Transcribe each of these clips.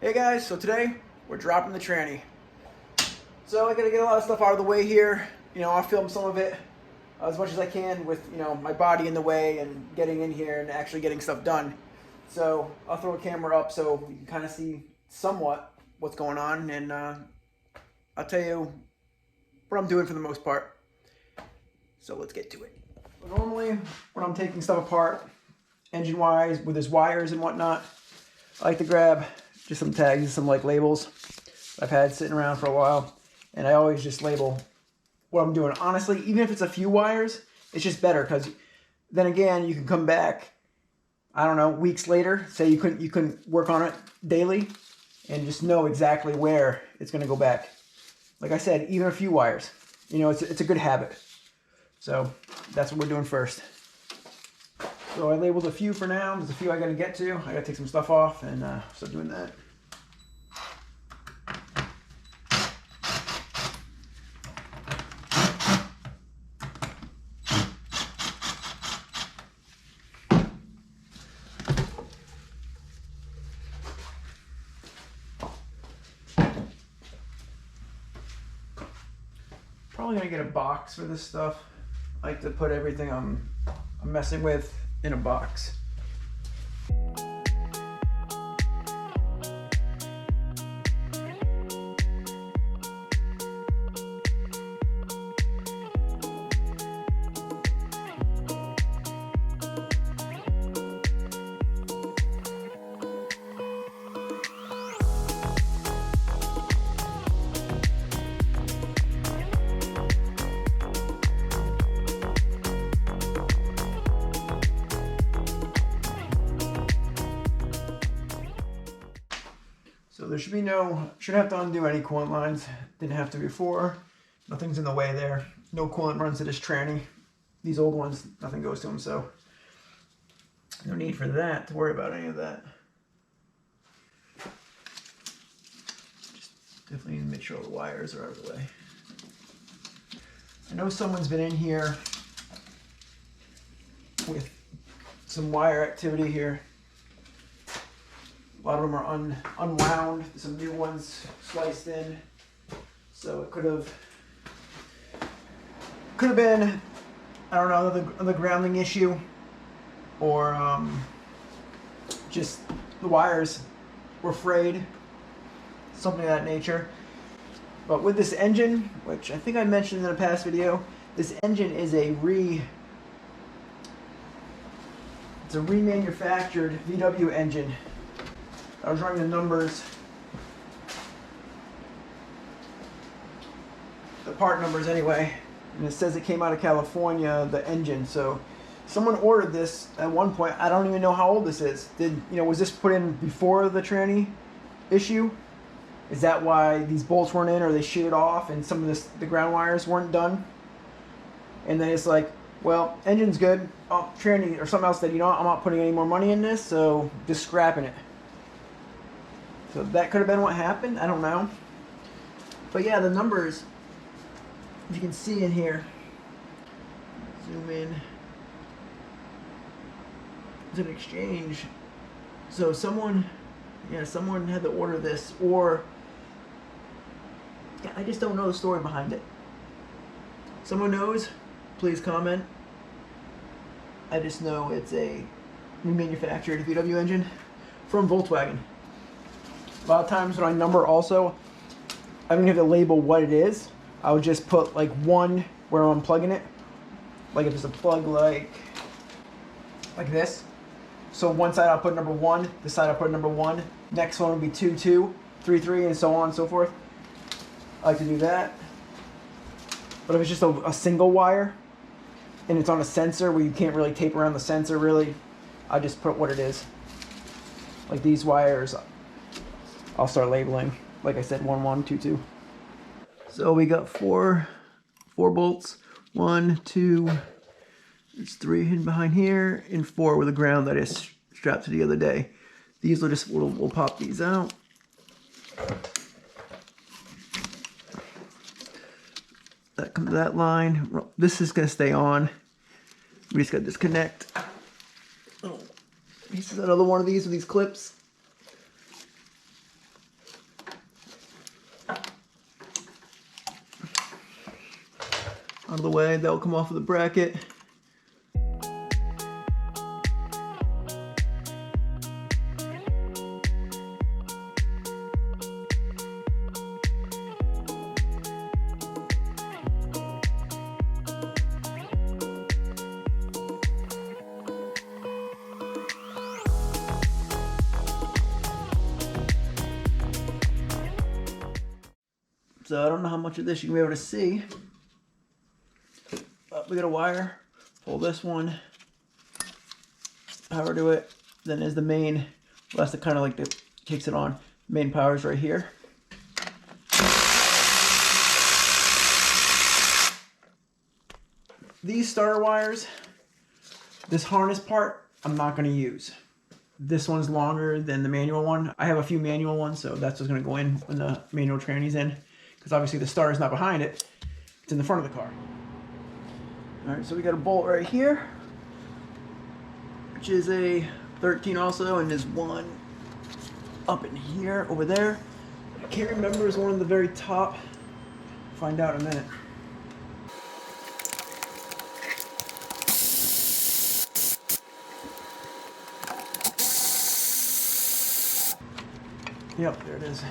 Hey guys, so today we're dropping the tranny. So I gotta get a lot of stuff out of the way here. I'll film some of it as much as I can with, my body in the way and getting in here and actually getting stuff done. So I'll throw a camera up so you can kind of see somewhat what's going on, and I'll tell you what I'm doing for the most part. So let's get to it. Normally, when I'm taking stuff apart, engine-wise, with his wires and whatnot, I like to grab just some tags, some like labels I've had sitting around for a while, and I always just label what I'm doing. Honestly, even if it's a few wires, it's just better because then again, you can come back, I don't know, weeks later, say you couldn't work on it daily, and just know exactly where it's going to go back. Like I said, even a few wires, it's a good habit. So that's what we're doing first. So I labeled a few for now. There's a few I got to get to. I got to take some stuff off and start doing that. Probably gonna get a box for this stuff. I like to put everything I'm messing with in a box. So there shouldn't have to undo any coolant lines. Didn't have to before. Nothing's in the way there. No coolant runs to this tranny. These old ones, nothing goes to them, so no need for that, to worry about any of that. Just definitely need to make sure all the wires are out of the way. I know someone's been in here with some wire activity here. A lot of them are unwound, some new ones sliced in. So it could have been, I don't know, another grounding issue, or just the wires were frayed, something of that nature. But with this engine, which I think I mentioned in a past video, this engine is a remanufactured VW engine. I was running the numbers, the part numbers anyway, and it says it came out of California, the engine. So someone ordered this at one point. I don't even know how old this is. Was this put in before the tranny issue? Is that why these bolts weren't in, or they sheared off and some of the ground wires weren't done? And then it's like, well, engine's good. Oh, tranny or something else that, I'm not putting any more money in this, so just scrapping it. So that could have been what happened. I don't know. But yeah, the numbers, you can see in here. Zoom in. It's an exchange. So someone had to order this, or I just don't know the story behind it. Someone knows, please comment. I just know it's a remanufactured VW engine from Volkswagen. A lot of times when I number also, I don't have to label what it is. I would just put like one where I'm plugging it. Like if it's a plug like this. So one side I'll put number 1, this side I'll put number 1. Next one will be 2, 2, 3, 3, and so on and so forth. I like to do that. But if it's just a single wire and it's on a sensor where you can't really tape around the sensor really, I just put what it is. Like these wires, I'll start labeling, like I said, 1, 1, 2, 2. So we got four bolts. 1, 2, there's 3 hidden behind here, and 4 with a ground that is strapped to the other day. These we'll pop these out. That comes to that line. This is gonna stay on. We just gotta disconnect. Oh, this is another one of these with these clips. out of the way. That'll come off of the bracket. So I don't know how much of this you can be able to see. But we got a wire. Pull this one. Power to it. Then there's the main. Well, that's the kind of like that kicks it on. Main power is right here. These starter wires, this harness part, I'm not going to use. This one's longer than the manual one. I have a few manual ones, so that's what's going to go in when the manual tranny's in. Because obviously the starter's not behind it, it's in the front of the car. Alright, so we got a bolt right here, which is a 13 also, and there's one up in here, over there. I can't remember, is one of the very top. Find out in a minute. Yep, there it is.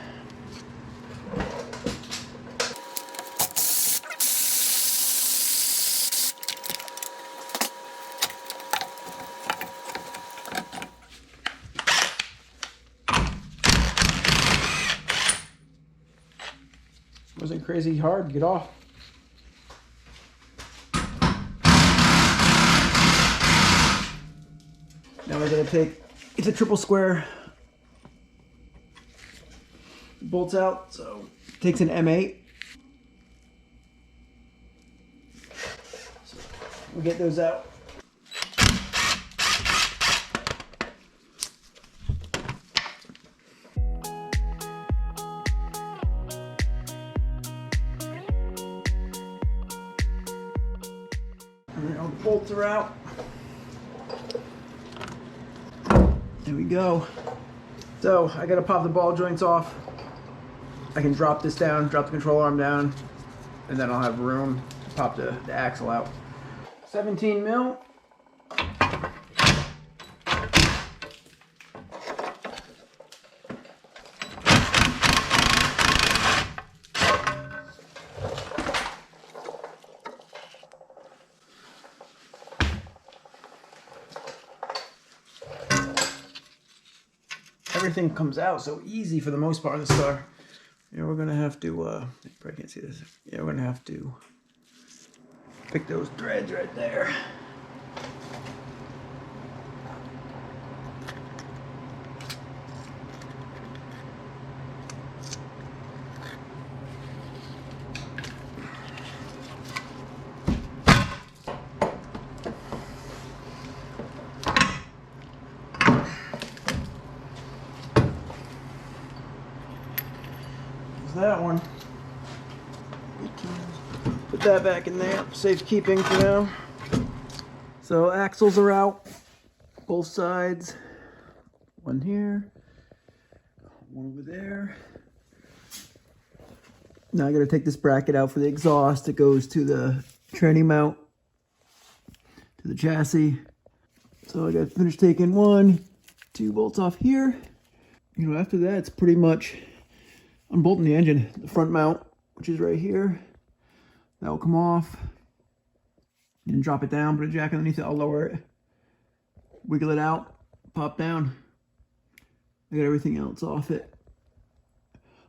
Wasn't crazy hard to get off. Now we're gonna take, it's a triple square, bolts out, so it takes an M8. So we'll get those out. Bolts are out. There we go. So I gotta pop the ball joints off. I can drop this down, drop the control arm down, and then I'll have room to pop the axle out. 17 mil. Everything comes out so easy for the most part of this car. Yeah, we're gonna have to, you probably can't see this. Yeah, we're gonna have to pick those threads right there. That one. Put that back in there. Safekeeping for now. So axles are out. Both sides. One here. One over there. Now I gotta take this bracket out for the exhaust. It goes to the tranny mount. To the chassis. So I gotta finish taking 1, 2 bolts off here. You know, after that it's pretty much unbolting the engine, the front mount, which is right here. That will come off. And drop it down, put a jack underneath it, I'll lower it. Wiggle it out, pop down. I got everything else off it.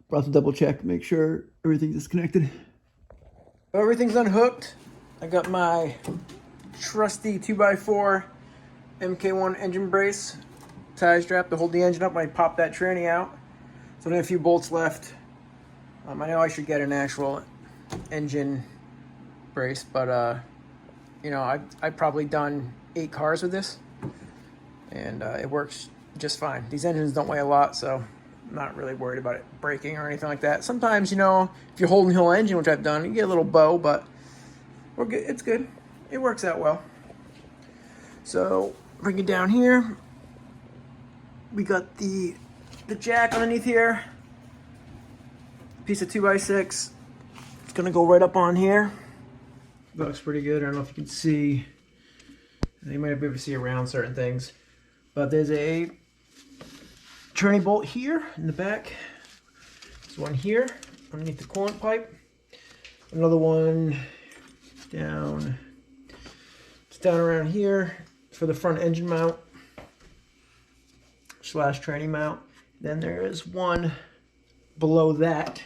But I have to double check, make sure everything's disconnected. Everything's unhooked. I got my trusty 2x4 MK1 engine brace tie strap to hold the engine up when I pop that tranny out. So then a few bolts left. I know I should get an actual engine brace, but you know, I've probably done 8 cars with this, and it works just fine. These engines don't weigh a lot, so I'm not really worried about it breaking or anything like that. Sometimes, you know, if you're holding the whole engine, which I've done, you get a little bow, but we're good. It's good. It works out well. So bring it down here. We got the jack underneath here, piece of 2x6. It's gonna go right up on here. That looks pretty good. I don't know if you can see. You might be able to see around certain things. But there's a tranny bolt here in the back. There's one here underneath the coolant pipe. Another one down. It's down around here for the front engine mount / tranny mount. Then there is one below that.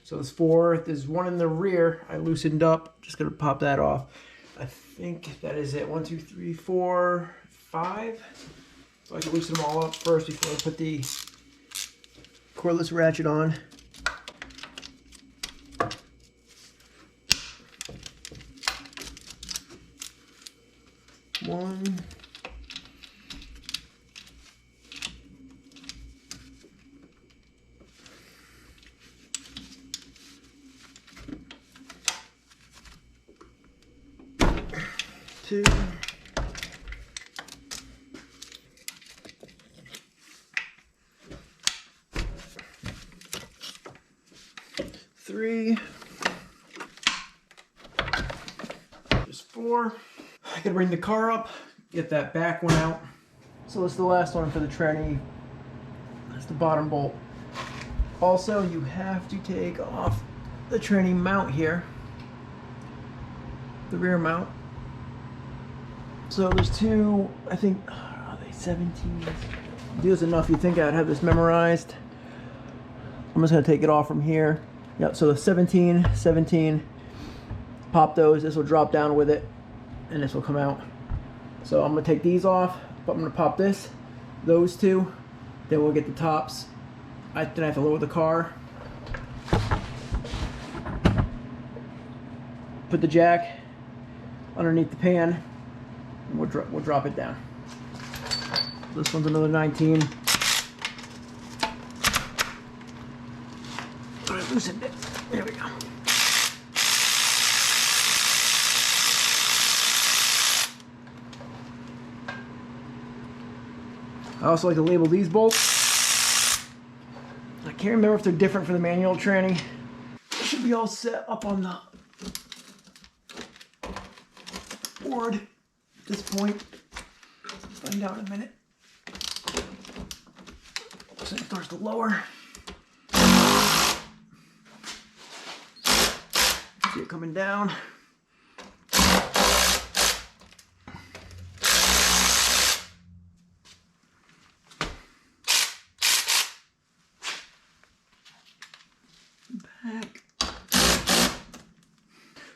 So there's 4. There's one in the rear. I loosened up. Just gonna pop that off. I think that is it. 1, 2, 3, 4, 5. So I can loosen them all up first before I put the cordless ratchet on. One. 2. 3. Just 4. I gotta bring the car up, get that back one out. So it's the last one for the tranny. That's the bottom bolt. Also, you have to take off the tranny mount here, the rear mount. So there's 2, I think, are they 17? Deals enough. You think I'd have this memorized. I'm just gonna take it off from here. Yep, so the 17, pop those. This will drop down with it, and this will come out. So I'm gonna take these off, but I'm gonna pop this, those 2, then we'll get the tops. Then I have to lower the car. Put the jack underneath the pan, and we'll drop it down. This one's another 19. I loosened it. There we go. I also like to label these bolts. I can't remember if they're different for the manual tranny. It should be all set up on the board at this point. Find out in a minute. So it starts to lower. See it coming down. Back.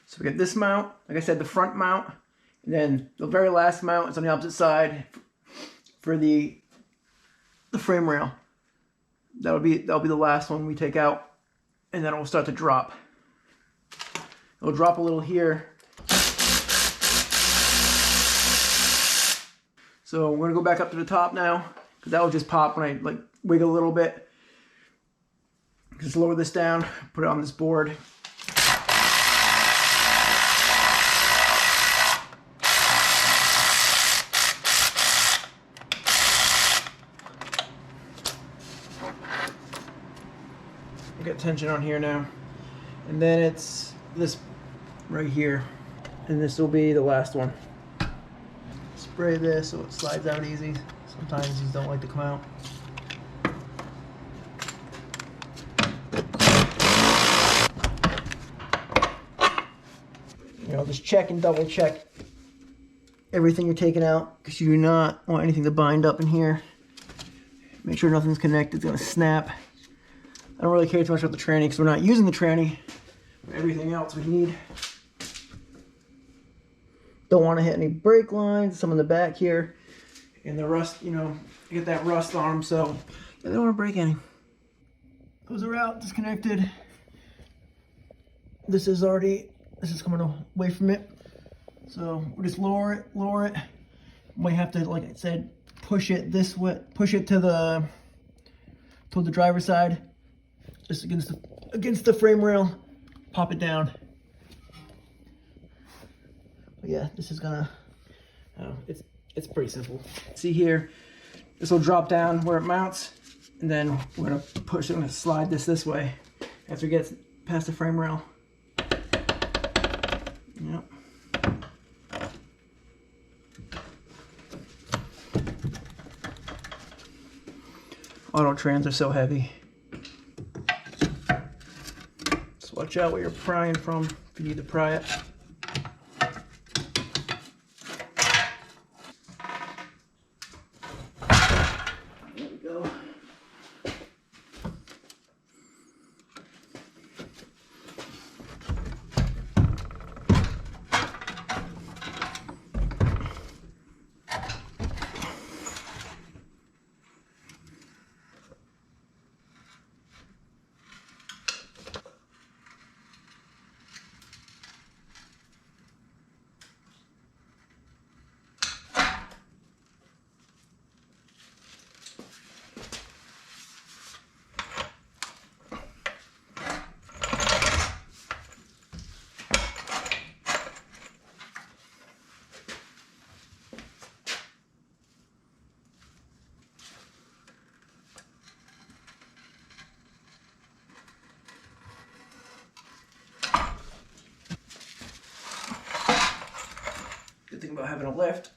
So we got this mount, like I said, the front mount, and then the very last mount is on the opposite side for the frame rail. That'll be the last one we take out, and then it will start to drop. It'll drop a little here. So we're gonna go back up to the top now, because that will just pop when I like wiggle a little bit. Just lower this down, put it on this board. Get tension on here now, and then it's this right here, and this will be the last one. Spray this so it slides out easy. Sometimes these don't like to come out. You know, just check and double check everything you're taking out, because you do not want anything to bind up in here. Make sure nothing's connected, it's gonna snap. I don't really care too much about the tranny because we're not using the tranny. Everything else we need. Don't want to hit any brake lines, some in the back here. And the rust, you know, get that rust on them, so yeah, they don't want to break any. Those are out, disconnected. This is coming away from it. So we'll just lower it. We have to, like I said, push it this way, push it to toward the driver's side. Just against the frame rail, pop it down. But yeah, this is gonna, it's pretty simple. See here, this will drop down where it mounts, and then we're gonna push it, I'm gonna slide this way after it gets past the frame rail. Yep. trans are so heavy. So watch out what you're prying from if you need to pry it. There we go. Good thing about having a lift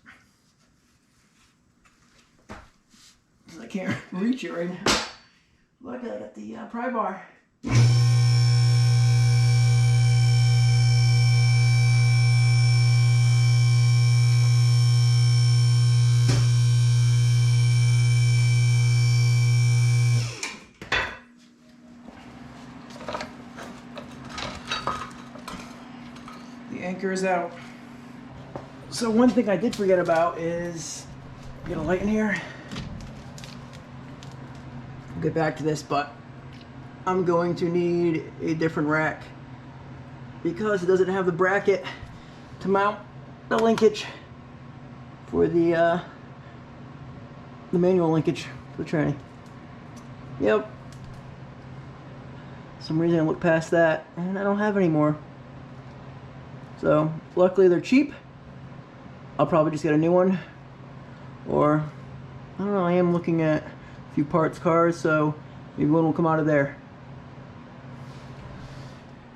is I can't reach it right now. Look, I got the pry bar. The anchor is out. So one thing I did forget about is, get a light in here. We'll get back to this, but I'm going to need a different rack because it doesn't have the bracket to mount the linkage for the manual linkage for the tranny. Yep. For some reason I looked past that and I don't have any more. So luckily they're cheap. I'll probably just get a new one, or I don't know, I am looking at a few parts cars, so maybe one will come out of there.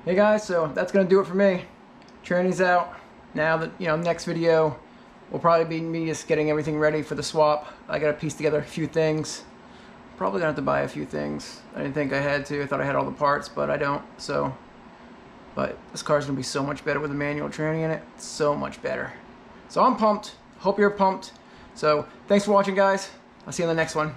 Hey guys, so that's gonna do it for me. Tranny's out. Now that, next video will probably be me just getting everything ready for the swap. I gotta piece together a few things. Probably gonna have to buy a few things. I didn't think I had to. I thought I had all the parts, but I don't. So, but this car's gonna be so much better with a manual tranny in it. So much better. So I'm pumped. Hope you're pumped. So thanks for watching, guys. I'll see you in the next one.